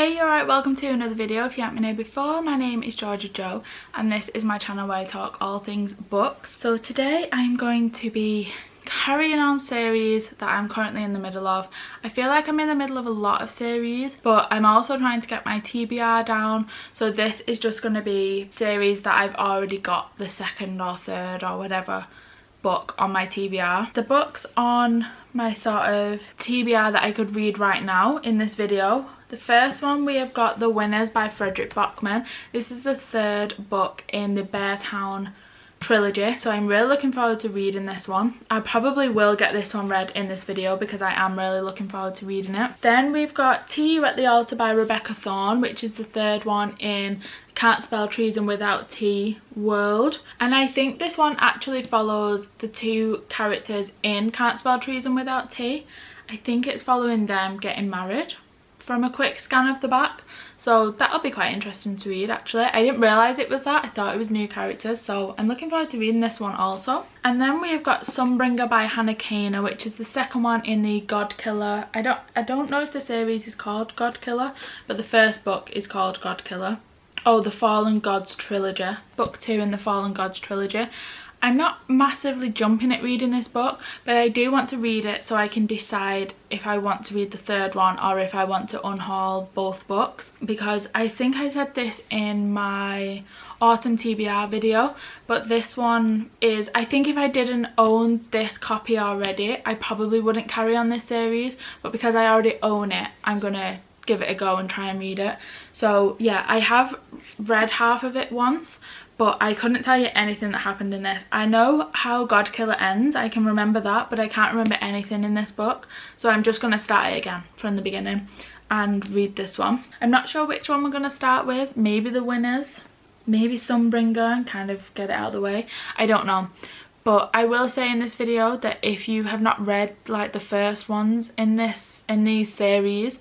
Hey, you alright? Welcome to another video. If you haven't been here before, my name is Georgia Jo and this is my channel where I talk all things books. So today I'm going to be carrying on series that I'm currently in the middle of. I feel like I'm in the middle of a lot of series, but I'm also trying to get my TBR down. So this is just going to be series that I've already got the second or third or whatever book on my TBR. The books on my sort of TBR that I could read right now in this video. The first one, we have got The Winners by Frederick Bachman. This is the third book in the Beartown trilogy, so I'm really looking forward to reading this one. I probably will get this one read in this video because I am really looking forward to reading it. Then we've got Tea You at the Altar by Rebecca Thorne, which is the third one in Can't Spell Treason Without Tea world. And I think this one actually follows the two characters in Can't Spell Treason Without Tea. I think it's following them getting married from a quick scan of the back, so that'll be quite interesting to read. Actually, I didn't realise it was that. I thought it was new characters, so I'm looking forward to reading this one also. And then we've got Sunbringer by Hannah Kaner, which is the second one in the God Killer. I don't know if the series is called God Killer, but the first book is called God Killer. Oh, the Fallen Gods trilogy, book 2 in the Fallen Gods trilogy. I'm not massively jumping at reading this book, but I do want to read it so I can decide if I want to read the third one or if I want to unhaul both books, because I think I said this in my autumn TBR video, but this one is, I think if I didn't own this copy already, I probably wouldn't carry on this series, but because I already own it, I'm gonna give it a go and try and read it. So yeah, I have read half of it once, but I couldn't tell you anything that happened in this. I know how God Killer ends, I can remember that, but I can't remember anything in this book. So I'm just going to start it again from the beginning and read this one. I'm not sure which one we're going to start with. Maybe The Winners, maybe Sunbringer, and kind of get it out of the way. I don't know. But I will say in this video that if you have not read like the first ones in these series,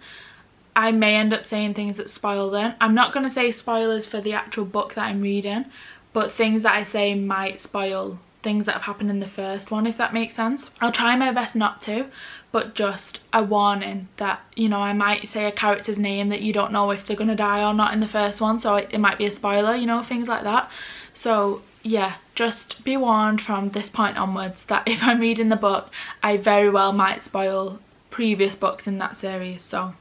I may end up saying things that spoil them. I'm not going to say spoilers for the actual book that I'm reading, but things that I say might spoil things that have happened in the first one, if that makes sense. I'll try my best not to, but just a warning that, you know, I might say a character's name that you don't know if they're going to die or not in the first one, so it might be a spoiler, you know, things like that. So yeah, just be warned from this point onwards that if I'm reading the book, I very well might spoil previous books in that series, so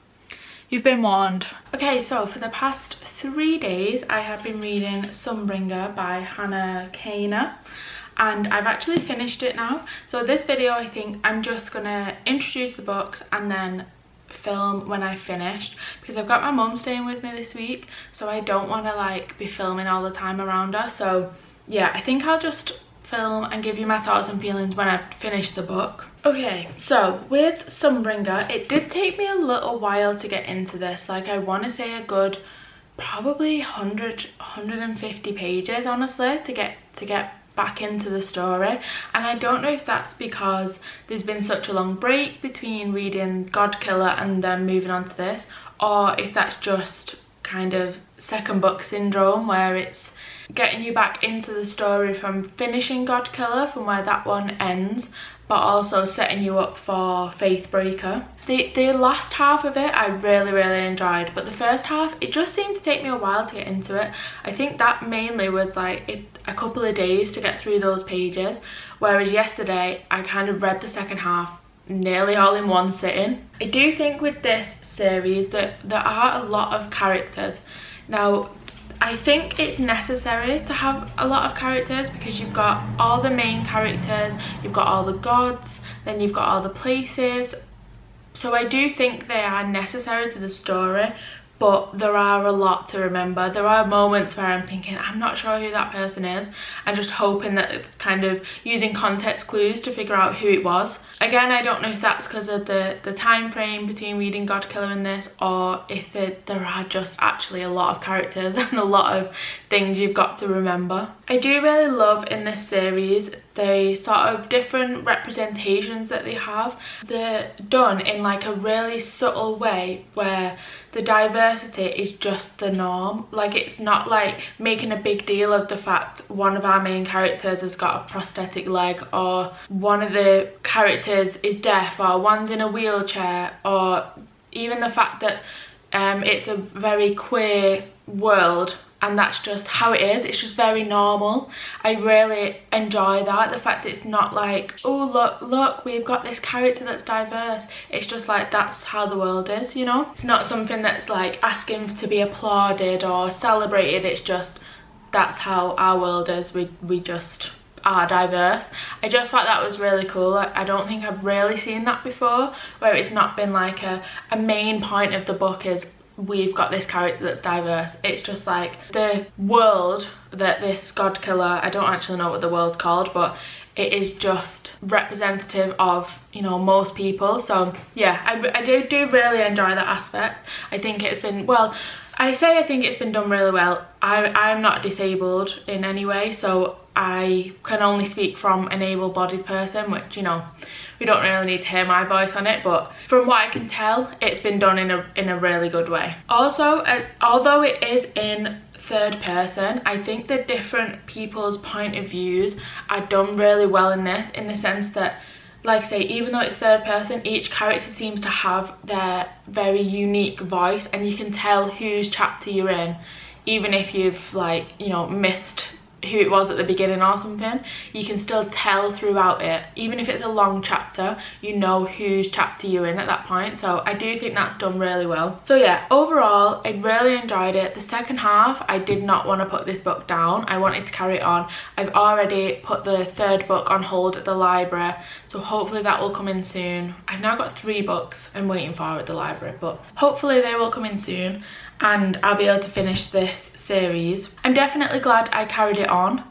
you've been warned. Okay, so for the past 3 days I have been reading Sunbringer by Hannah Kaner, and I've actually finished it now. So this video, I think I'm just gonna introduce the books and then film when I finished, because I've got my mum staying with me this week, so I don't want to like be filming all the time around her. So yeah, I think I'll just film and give you my thoughts and feelings when I've finished the book. Okay, so with Sunbringer, it did take me a little while to get into this. Like, I want to say a good probably 150 pages, honestly, to get back into the story. And I don't know if that's because there's been such a long break between reading God Killer and then moving on to this, or if that's just kind of second book syndrome, where it's getting you back into the story from finishing God Killer, from where that one ends, but also setting you up for Faithbreaker. The last half of it I really enjoyed, but the first half, it just seemed to take me a while to get into it. I think that mainly was like a couple of days to get through those pages, whereas yesterday I kind of read the second half nearly all in one sitting. I do think with this series that there are a lot of characters. Now, I think it's necessary to have a lot of characters because you've got all the main characters, you've got all the gods, then you've got all the places. So I do think they are necessary to the story, but there are a lot to remember. There are moments where I'm thinking, I'm not sure who that person is, and just hoping that it's kind of using context clues to figure out who it was. Again, I don't know if that's because of the time frame between reading God Killer and this, or if there are just actually a lot of characters and a lot of things you've got to remember. I do really love in this series the sort of different representations that they have. They're done in like a really subtle way where the diversity is just the norm. Like, it's not like making a big deal of the fact one of our main characters has got a prosthetic leg, or one of the characters is deaf, or one's in a wheelchair, or even the fact that It's a very queer world, and that's just how it is. It's just very normal. I really enjoy that, the fact that it's not like, oh look, we've got this character that's diverse. It's just like, that's how the world is, you know. It's not something that's like asking to be applauded or celebrated. It's just, that's how our world is. We just are diverse. I just thought that was really cool. I don't think I've really seen that before, where it's not been like a main point of the book is we've got this character that's diverse. It's just like the world that this god killer, I don't actually know what the world's called, but it is just representative of, you know, most people. So yeah, I do really enjoy that aspect. I think it's been, well, I think it's been done really well. I'm not disabled in any way, so I can only speak from an able-bodied person, which, you know, we don't really need to hear my voice on it, but from what I can tell, it's been done in a really good way. Also, although it is in third person, I think the different people's point of views are done really well in this, in the sense that, like I say, even though it's third person, each character seems to have their very unique voice, and you can tell whose chapter you're in, even if you've, like, you know, missed who it was at the beginning or something. You can still tell throughout it, even if it's a long chapter, you know whose chapter you're in at that point. So I do think that's done really well. So yeah, overall I really enjoyed it. The second half, I did not want to put this book down. I wanted to carry it on. I've already put the third book on hold at the library, so hopefully that will come in soon. I've now got 3 books I'm waiting for at the library, but hopefully they will come in soon and I'll be able to finish this series. I'm definitely glad I carried it on.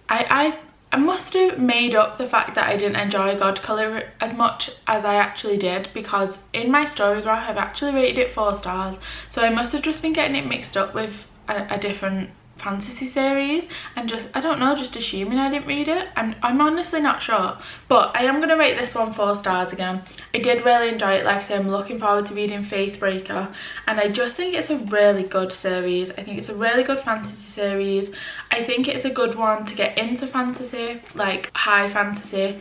I must have made up the fact that I didn't enjoy God Killer as much as I actually did, because in my story graph I've actually rated it 4 stars, so I must have just been getting it mixed up with a different fantasy series and just, I don't know, just assuming I didn't read it. I'm honestly not sure, but I am going to rate this one 4 stars again. I did really enjoy it. Like I said, I'm looking forward to reading Faithbreaker, and I just think it's a really good series. I think it's a really good fantasy series. I think it's a good one to get into fantasy, like high fantasy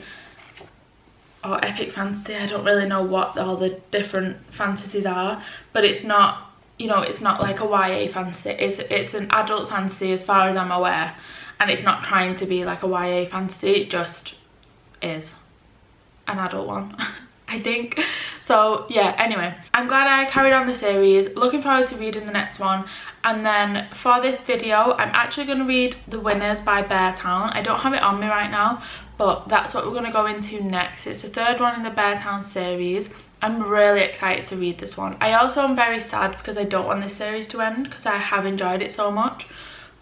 or epic fantasy. I don't really know what all the different fantasies are, but it's not, you know, it's not like a YA fantasy. It's an adult fantasy as far as I'm aware, and it's not trying to be like a YA fantasy. It just is an adult one, I think. So yeah, anyway, I'm glad I carried on the series. Looking forward to reading the next one. And then for this video, I'm actually going to read The Winners by Beartown. I don't have it on me right now, but that's what we're going to go into next. It's the 3rd one in the Beartown series. I'm really excited to read this one. I also am very sad because I don't want this series to end, because I have enjoyed it so much,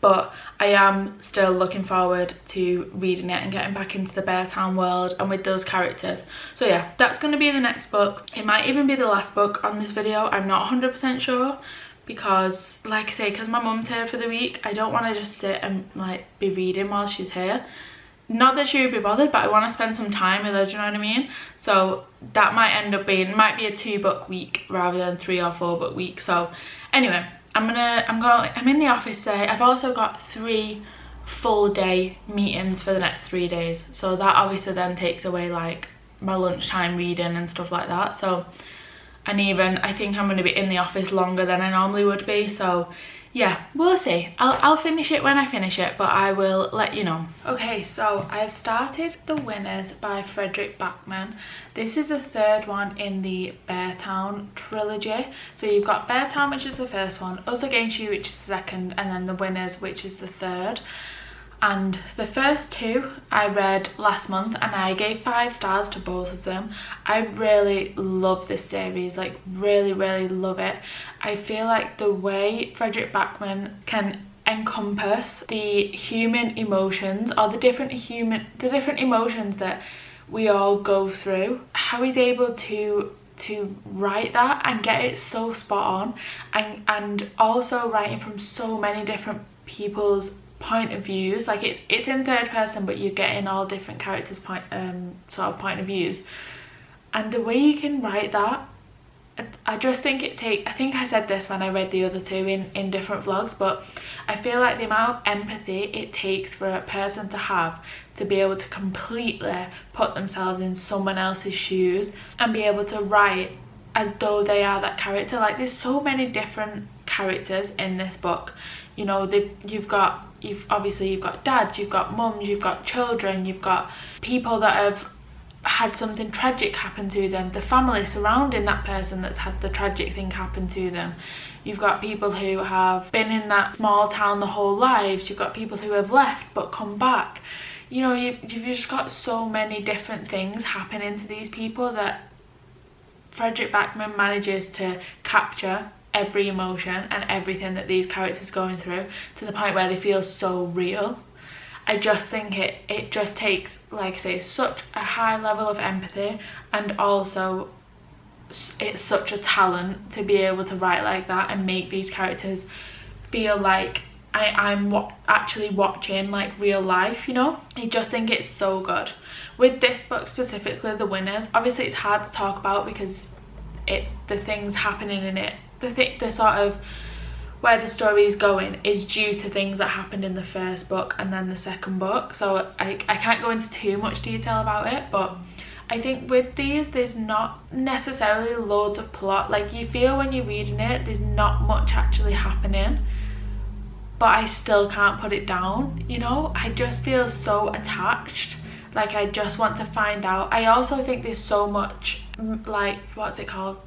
but I am still looking forward to reading it and getting back into the Beartown world and with those characters. So yeah, that's going to be the next book. It might even be the last book on this video. I'm not 100% sure, because like I say, because my mum's here for the week, I don't want to just sit and like be reading while she's here. Not that she would be bothered, but I want to spend some time with her, do you know what I mean? So that might end up being, might be a 2-book week rather than 3 or 4 book week. So anyway, I'm in the office today. I've also got 3 full day meetings for the next 3 days, so that obviously then takes away like my lunchtime reading and stuff like that. So, and even I think I'm going to be in the office longer than I normally would be, so yeah, we'll see. I'll finish it when I finish it, but I will let you know. Okay, so I've started The Winners by Fredrik Backman. This is the 3rd one in the Beartown trilogy. So you've got Beartown, which is the 1st one, Us Against You, which is the 2nd, and then The Winners, which is the 3rd. And the first 2 I read last month, and I gave 5 stars to both of them. I really love this series, like really love it. I feel like the way Fredrik Backman can encompass the human emotions, or the different emotions that we all go through, how he's able to write that and get it so spot on, and also writing from so many different people's point of views. Like it's in 3rd person, but you're getting all different characters' point of views, and the way you can write that, I just think I think I said this when I read the other 2 in different vlogs, but I feel like the amount of empathy it takes for a person to have to be able to completely put themselves in someone else's shoes and be able to write as though they are that character. Like, there's so many different characters in this book, you know. You've obviously got dads, you've got mums, you've got children, you've got people that have had something tragic happen to them, the family surrounding that person that's had the tragic thing happen to them. You've got people who have been in that small town the whole lives. You've got people who have left but come back. You know, you've just got so many different things happening to these people that Fredrik Backman manages to capture every emotion and everything that these characters are going through, to the point where they feel so real. I just think it just takes, like I say, such a high level of empathy, and also it's such a talent to be able to write like that and make these characters feel like I'm actually watching like real life, you know. I just think it's so good. With this book specifically, the winners, obviously it's hard to talk about because it's the things happening in it, the sort of where the story is going is due to things that happened in the first book and then the second book, so I can't go into too much detail about it. But I think with these, there's not necessarily loads of plot. Like, you feel when you're reading it there's not much actually happening, but I still can't put it down, you know. I just feel so attached, like I just want to find out. I also think there's so much, like, what's it called,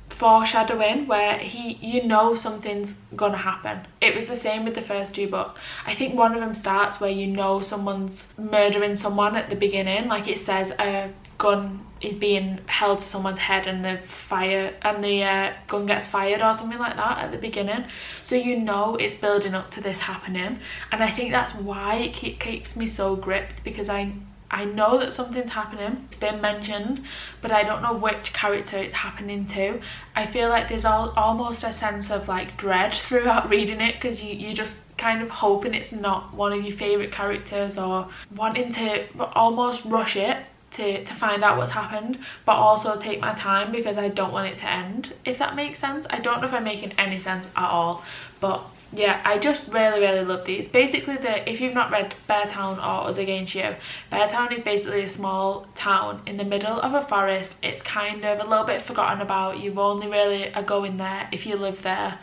foreshadowing, where you know something's gonna happen. It was the same with the first two books. I think one of them starts where you know someone's murdering someone at the beginning, like it says a gun is being held to someone's head and the gun gets fired or something like that at the beginning, so you know it's building up to this happening. And I think that's why it keeps me so gripped, because I know that something's happening, it's been mentioned, but I don't know which character it's happening to. I feel like there's almost a sense of like dread throughout reading it, because you're just kind of hoping it's not one of your favourite characters, or wanting to almost rush it to find out what's happened, but also take my time because I don't want it to end, if that makes sense. I don't know if I'm making any sense at all, but yeah, I just really love these. Basically, if you've not read Beartown or Us Against You, Beartown is basically a small town in the middle of a forest. It's kind of a little bit forgotten about. You only really are going there if you live there,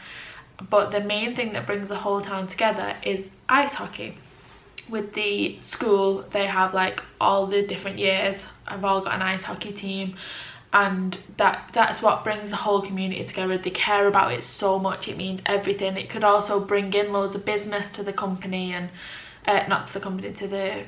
but the main thing that brings the whole town together is ice hockey. With the school, they have like all the different years have all got an ice hockey team, and that's what brings the whole community together. They care about it so much, it means everything. It could also bring in loads of business to the company, and not to the company, to the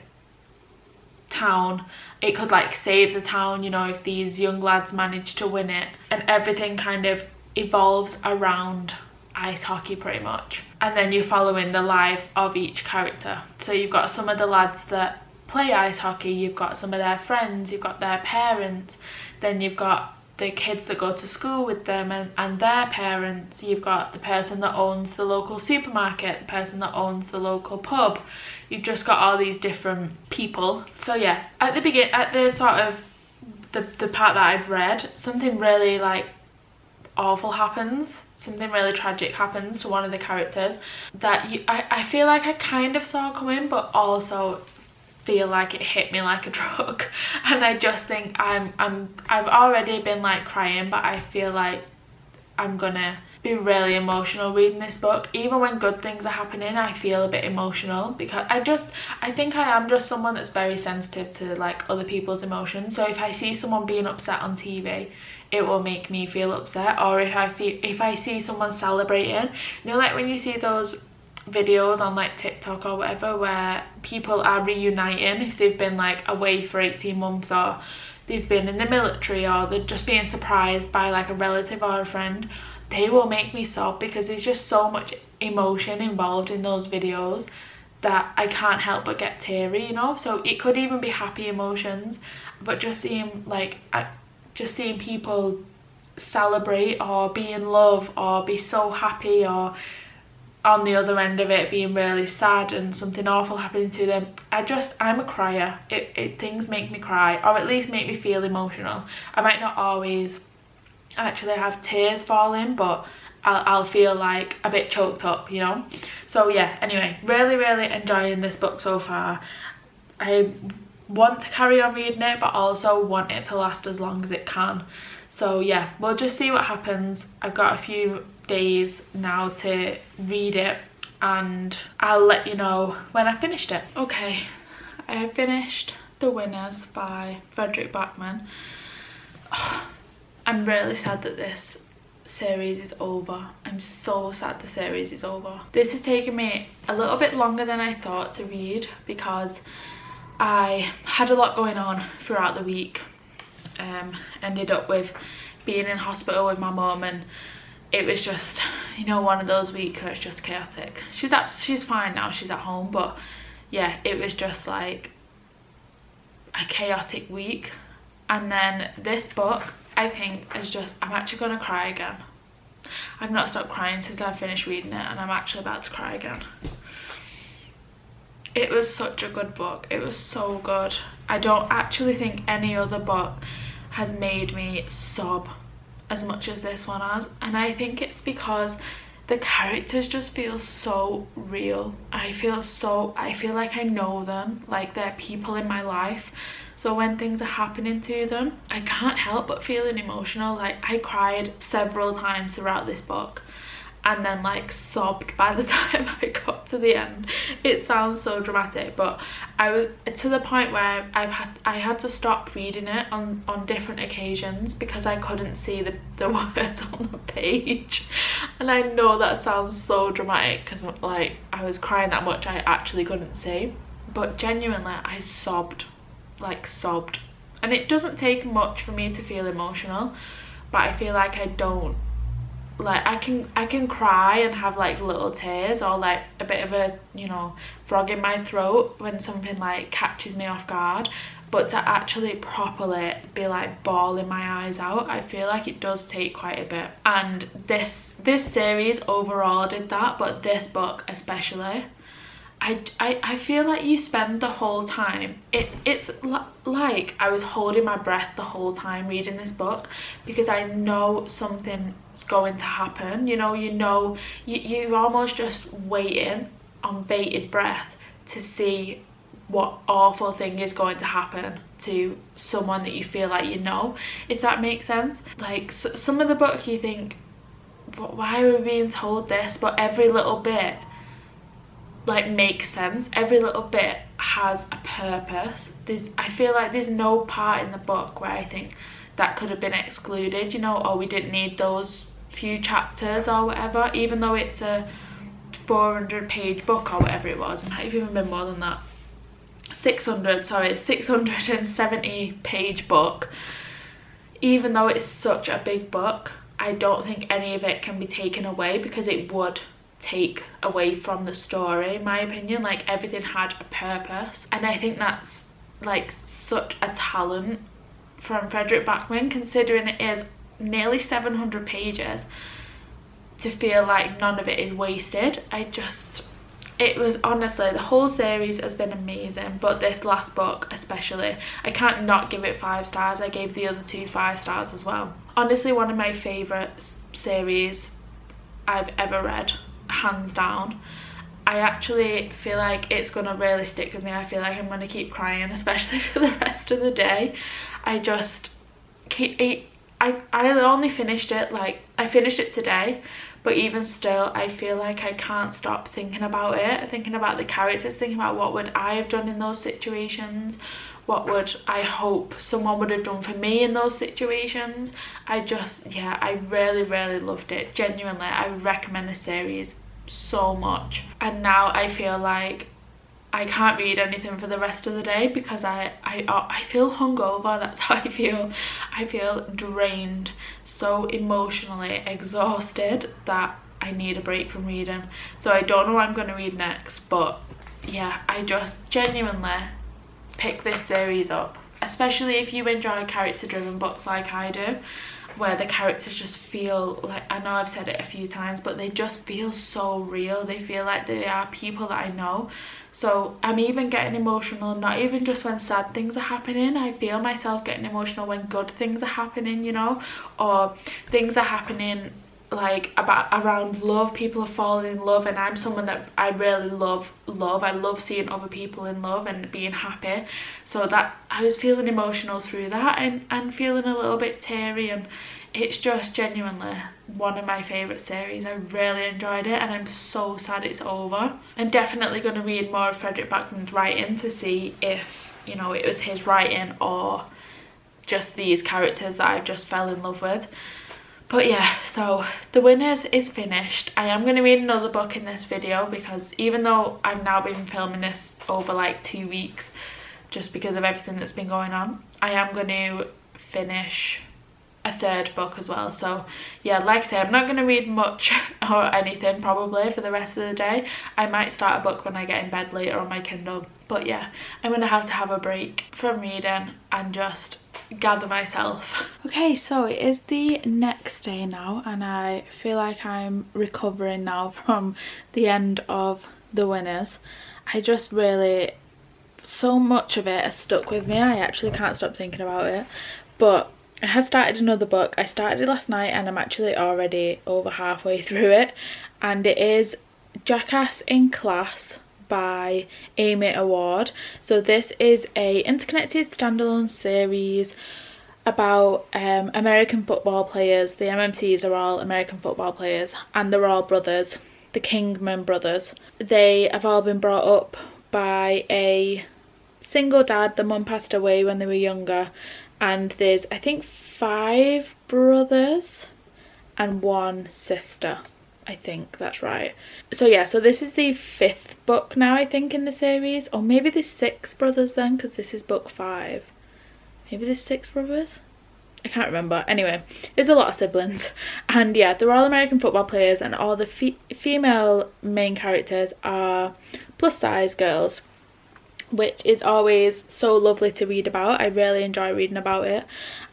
town. It could like save the town, you know, if these young lads manage to win it, and everything kind of evolves around ice hockey pretty much. And then you're following the lives of each character. So you've got some of the lads that play ice hockey, you've got some of their friends, you've got their parents, then you've got the kids that go to school with them and their parents, you've got the person that owns the local supermarket, the person that owns the local pub. You've just got all these different people. So yeah, at the sort of the part that I've read, something really like awful happens. Something really tragic happens to one of the characters that I feel like I kind of saw coming, but also feel like it hit me like a truck. And I just think I've already been like crying, but I feel like I'm gonna be really emotional reading this book. Even when good things are happening, I feel a bit emotional, because I think I am just someone that's very sensitive to like other people's emotions. So if I see someone being upset on TV, it will make me feel upset. Or if I see someone celebrating, you know, like when you see those videos on like TikTok or whatever where people are reuniting if they've been like away for 18 months, or they've been in the military, or they're just being surprised by like a relative or a friend, they will make me sob, because there's just so much emotion involved in those videos that I can't help but get teary, you know. So it could even be happy emotions, but just seeing people celebrate or be in love or be so happy, or on the other end of it being really sad and something awful happening to them, I'm a crier. Things make me cry, or at least make me feel emotional. I might not always actually have tears falling, but I'll feel like a bit choked up, you know. So yeah, anyway, really enjoying this book so far. I want to carry on reading it, but also want it to last as long as it can. So yeah, we'll just see what happens. I've got a few days now to read it and I'll let you know when I finished it. Okay, I have finished The Winners by Frederick Backman. I'm really sad that this series is over. I'm so sad the series is over. This has taken me a little bit longer than I thought to read because I had a lot going on throughout the week. Ended up with being in hospital with my mum, and it was just, you know, one of those weeks where it's just chaotic. She's fine now, she's at home, but yeah, it was just like a chaotic week. And then this book, I think, is just, I'm actually gonna cry again. I've not stopped crying since I finished reading it, and I'm actually about to cry again. It was such a good book. It was so good. I don't actually think any other book has made me sob as much as this one has, and I think it's because the characters just feel so real. I feel like I know them, like they're people in my life. So when things are happening to them, I can't help but feeling emotional. Like, I cried several times throughout this book and then like sobbed by the time I got to the end. It sounds so dramatic, but I was to the point where I had to stop reading it on different occasions because I couldn't see the words on the page. And I know that sounds so dramatic because like I was crying that much I actually couldn't see, but genuinely I sobbed, like sobbed. And it doesn't take much for me to feel emotional, but I feel like I don't, like I can cry and have like little tears or like a bit of a, you know, frog in my throat when something like catches me off guard, but to actually properly be like bawling my eyes out, I feel like it does take quite a bit. And this series overall did that, but this book especially, I feel like you spend the whole time, it's like I was holding my breath the whole time reading this book because I know something's going to happen. You know, you're almost just waiting on bated breath to see what awful thing is going to happen to someone that you feel like you know, if that makes sense. Like some of the book you think, why are we being told this? But every little bit like makes sense. Every little bit has a purpose. I feel like there's no part in the book where I think that could have been excluded, you know, or we didn't need those few chapters or whatever, even though it's a 400-page book or whatever it was. It might have even been more than that. 670-page book. Even though it's such a big book, I don't think any of it can be taken away because it would take away from the story, in my opinion. Like, everything had a purpose, and I think that's like such a talent from Frederick Backman, considering it is nearly 700 pages, to feel like none of it is wasted. It was, honestly, the whole series has been amazing, but this last book especially, I can't not give it 5 stars. I gave the other 2 5 stars as well. Honestly, one of my favourite series I've ever read, hands down. I actually feel like it's gonna really stick with me. I feel like I'm gonna keep crying, especially for the rest of the day. I only finished it, like I finished it today, but even still I feel like I can't stop thinking about it, thinking about the characters, thinking about what would I have done in those situations, what would I hope someone would have done for me in those situations. I really loved it. Genuinely, I recommend the series so much. And now I feel like I can't read anything for the rest of the day because I feel hungover. That's how I feel. I feel drained, so emotionally exhausted that I need a break from reading. So I don't know what I'm going to read next, but yeah, I just genuinely pick this series up, especially if you enjoy character driven books like I do, where the characters just feel like, I know I've said it a few times, but they just feel so real. They feel like they are people that I know. So I'm even getting emotional, not even just when sad things are happening. I feel myself getting emotional when good things are happening, you know, or things are happening like around love. People are falling in love, and I'm someone that I really love I love seeing other people in love and being happy. So that I was feeling emotional through that, and feeling a little bit teary, and it's just genuinely one of my favourite series. I really enjoyed it, and I'm so sad it's over. I'm definitely going to read more of Frederick Backman's writing to see if, you know, it was his writing or just these characters that I've just fell in love with. But yeah, so The Winners is finished. I am going to read another book in this video, because even though I've now been filming this over like 2 weeks just because of everything that's been going on, I am going to finish a third book as well. So yeah, like I say, I'm not going to read much or anything probably for the rest of the day. I might start a book when I get in bed later on my Kindle, but yeah, I'm going to have a break from reading and just gather myself. Okay, so it is the next day now, and I feel like I'm recovering now from the end of The Winners. I just really, so much of it has stuck with me. I actually can't stop thinking about it. But I have started another book. I started it last night, and I'm actually already over halfway through it, and it is Jackass in Class by Amy Award. So this is a interconnected standalone series about American football players. The MMCs are all American football players, and they're all brothers, the Kingman brothers. They have all been brought up by a single dad. The mum passed away when they were younger, and there's, I think, 5 brothers and 1 sister. I think that's right. So yeah, so this is the 5th book now, I think, in the series. Or maybe there's 6 brothers then, because this is book 5. Maybe there's 6 brothers? I can't remember. Anyway, there's a lot of siblings. And yeah, they're all American football players, and all the female main characters are plus size girls, which is always so lovely to read about. I really enjoy reading about it.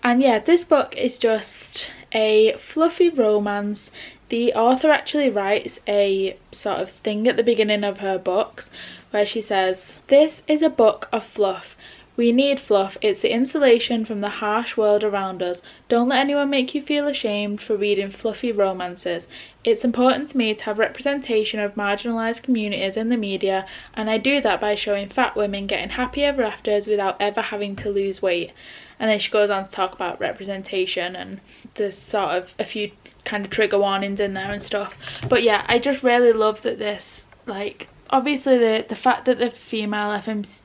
And yeah, this book is just a fluffy romance. The author actually writes a sort of thing at the beginning of her books where she says, "This is a book of fluff. We need fluff. It's the insulation from the harsh world around us. Don't let anyone make you feel ashamed for reading fluffy romances. It's important to me to have representation of marginalised communities in the media, and I do that by showing fat women getting happy ever afters without ever having to lose weight." And then she goes on to talk about representation, and there's sort of a few kind of trigger warnings in there and stuff. But yeah, I just really love that this, like, obviously the fact that the female FMCs,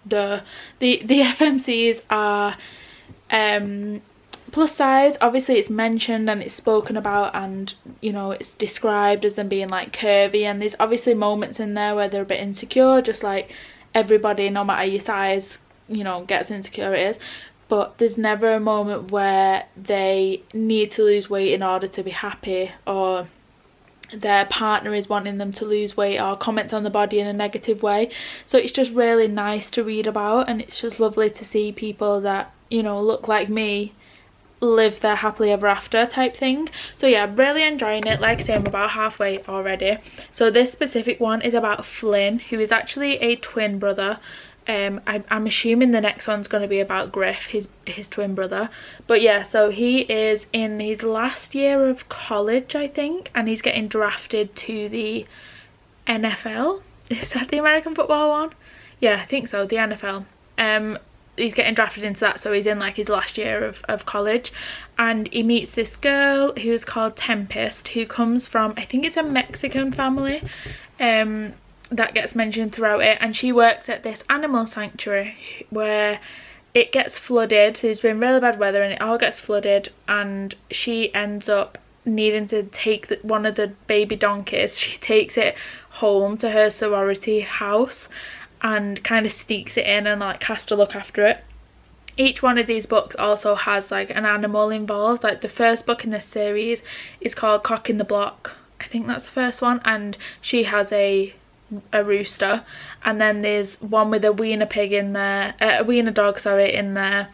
the FMCs are plus size. Obviously it's mentioned and it's spoken about, and you know, it's described as them being like curvy, and there's obviously moments in there where they're a bit insecure, just like everybody, no matter your size, you know, gets insecurities. But there's never a moment where they need to lose weight in order to be happy, or their partner is wanting them to lose weight, or comments on the body in a negative way. So it's just really nice to read about, and it's just lovely to see people that, you know, look like me live their happily ever after type thing. So yeah, I'm really enjoying it. Like I say, I'm about halfway already. So this specific one is about Flynn, who is actually a twin brother. I'm assuming the next one's going to be about Griff, his twin brother. But yeah, so he is in his last year of college, I think, and he's getting drafted to the NFL. Is that the American football one? Yeah, I think so, the NFL. He's getting drafted into that, so he's in like his last year of college, and he meets this girl who's called Tempest, who comes from, I think it's a Mexican family, that gets mentioned throughout it, and she works at this animal sanctuary where it gets flooded. There's been really bad weather and it all gets flooded, and she ends up needing to take one of the baby donkeys. She takes it home to her sorority house and kind of sneaks it in and like has to look after it. Each one of these books also has like an animal involved. Like the first book in this series is called Cock in the Block, I think that's the first one, and she has a rooster. And then there's one with a wiener pig in there, a wiener dog, sorry, in there.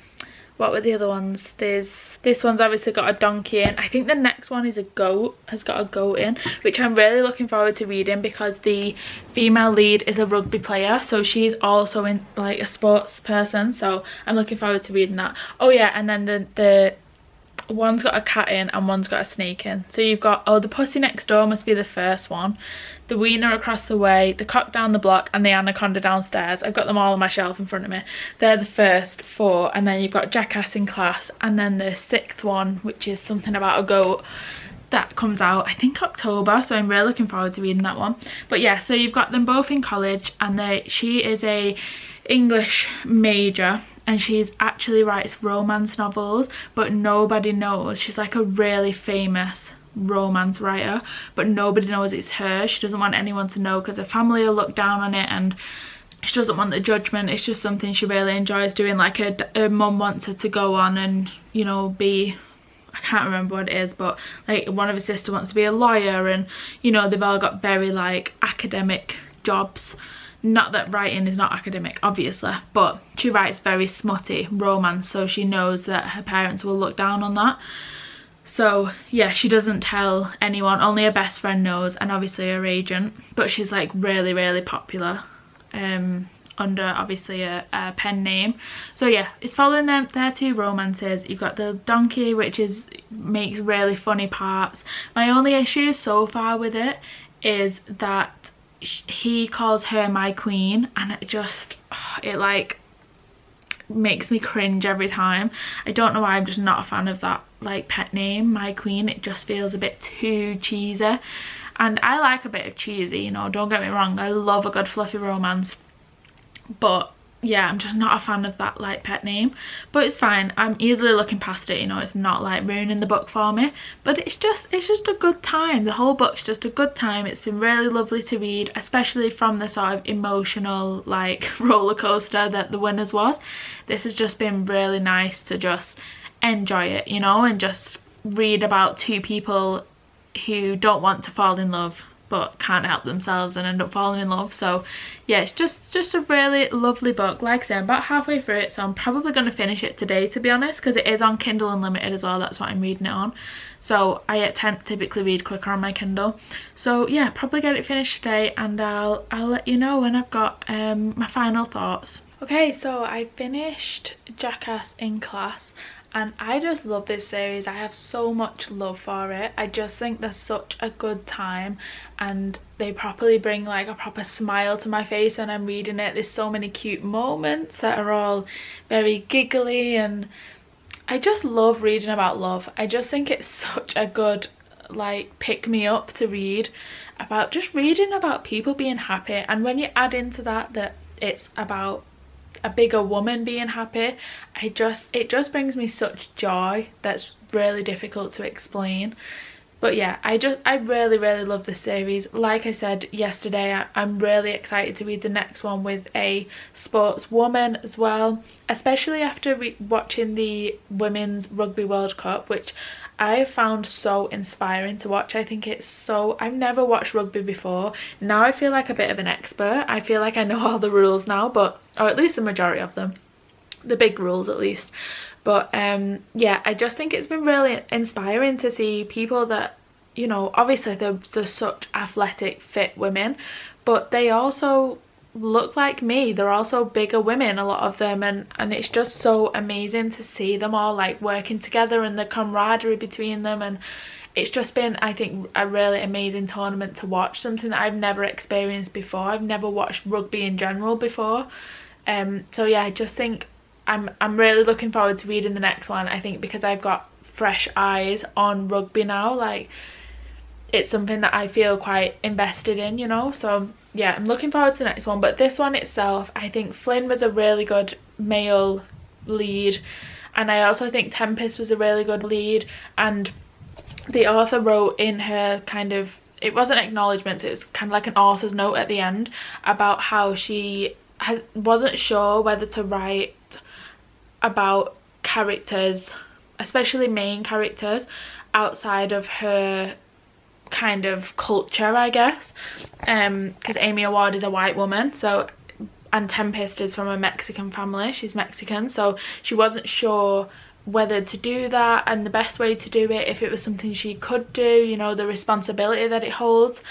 What were the other ones? This one's obviously got a donkey in. I think the next one is a goat, has got a goat in, which I'm really looking forward to reading, because the female lead is a rugby player, so she's also in like a sports person, so I'm looking forward to reading that. Oh yeah, and then the one's got a cat in and one's got a snake in. So you've got, oh, the Pussy Next Door must be the first one, the Wiener Across the Way, the Cock Down the Block, and the Anaconda Downstairs. I've got them all on my shelf in front of me. They're the first 4, and then you've got Jackass in Class, and then the 6th one, which is something about a goat, that comes out I think October, so I'm really looking forward to reading that one. But yeah, so you've got them both in college, and she is a English major, and she's actually writes romance novels, but nobody knows. She's like a really famous romance writer, but nobody knows it's her. She doesn't want anyone to know because her family will look down on it, and she doesn't want the judgment. It's just something she really enjoys doing. Like her mum wants her to go on and, you know, be, I can't remember what it is, but like one of her sisters wants to be a lawyer, and you know, they've all got very like academic jobs. Not that writing is not academic, obviously, but she writes very smutty romance, so she knows that her parents will look down on that. So yeah, she doesn't tell anyone, only her best friend knows, and obviously her agent, but she's like really popular under obviously a pen name. So yeah, it's following their 2 romances. You've got the donkey, which makes really funny parts. My only issue so far with it is that he calls her my queen, and it like makes me cringe every time. I don't know why, I'm just not a fan of that like pet name, my queen. It just feels a bit too cheesy, and I like a bit of cheesy, you know, don't get me wrong, I love a good fluffy romance, but yeah, I'm just not a fan of that like pet name. But it's fine, I'm easily looking past it, you know, it's not like ruining the book for me, but it's just a good time. The whole book's just a good time. It's been really lovely to read, especially from the sort of emotional like roller coaster that The Winners was. This has just been really nice to just enjoy it, you know, and just read about 2 people who don't want to fall in love but can't help themselves and end up falling in love. So yeah, it's just a really lovely book. Like I said, I'm about halfway through it, so I'm probably going to finish it today, to be honest, because it is on Kindle Unlimited as well. That's what I'm reading it on, so I typically read quicker on my Kindle. So yeah, probably get it finished today, and I'll let you know when I've got my final thoughts. Okay, so I finished Jackass in Class, and I just love this series. I have so much love for it. I just think they're such a good time, and they properly bring like a proper smile to my face when I'm reading it. There's so many cute moments that are all very giggly, and I just love reading about love. I just think it's such a good like pick me up to read about, just reading about people being happy. And when you add into that it's about a bigger woman being happy, it just brings me such joy that's really difficult to explain. But yeah, I really love this series. Like I said yesterday, I'm really excited to read the next one with a sportswoman as well, especially after watching the Women's Rugby World Cup, which I found so inspiring to watch. I think it's so, I've never watched rugby before. Now I feel like a bit of an expert. I feel like I know all the rules now, but, or at least the majority of them, the big rules at least. But yeah, I just think it's been really inspiring to see people that, you know, obviously they're such athletic, fit women, but they also look like me. They're also bigger women, a lot of them, and it's just so amazing to see them all like working together and the camaraderie between them. And it's just been, I think, a really amazing tournament to watch, something that I've never experienced before. I've never watched rugby in general before. So yeah, I just think I'm really looking forward to reading the next one. I think because I've got fresh eyes on rugby now, like it's something that I feel quite invested in, you know. So yeah, I'm looking forward to the next one. But this one itself, I think Flynn was a really good male lead, and I also think Tempest was a really good lead. And the author wrote in her kind of, it wasn't acknowledgements, it was kind of like an author's note at the end about how she wasn't sure whether to write about characters, especially main characters, outside of her kind of culture, I guess, because Amy Award is a white woman, so, and Tempest is from a Mexican family, she's Mexican, so she wasn't sure whether to do that and the best way to do it, if it was something she could do, you know, the responsibility that it holds.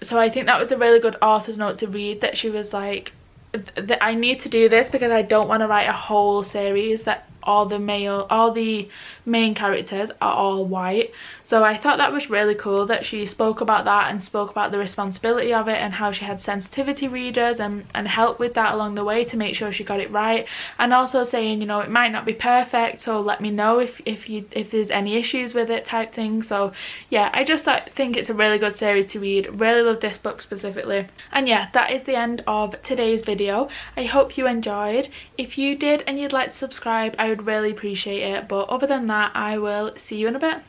So I think that was a really good author's note to read, that she was like, I need to do this because I don't want to write a whole series that all the main characters are all white. So I thought that was really cool that she spoke about that and spoke about the responsibility of it, and how she had sensitivity readers and help with that along the way to make sure she got it right. And also saying, you know, it might not be perfect, so let me know if there's any issues with it type thing. So yeah, I just think it's a really good series to read. Really love this book specifically. And yeah, that is the end of today's video. I hope you enjoyed. If you did and you'd like to subscribe, I would really appreciate it. But other than that, I will see you in a bit.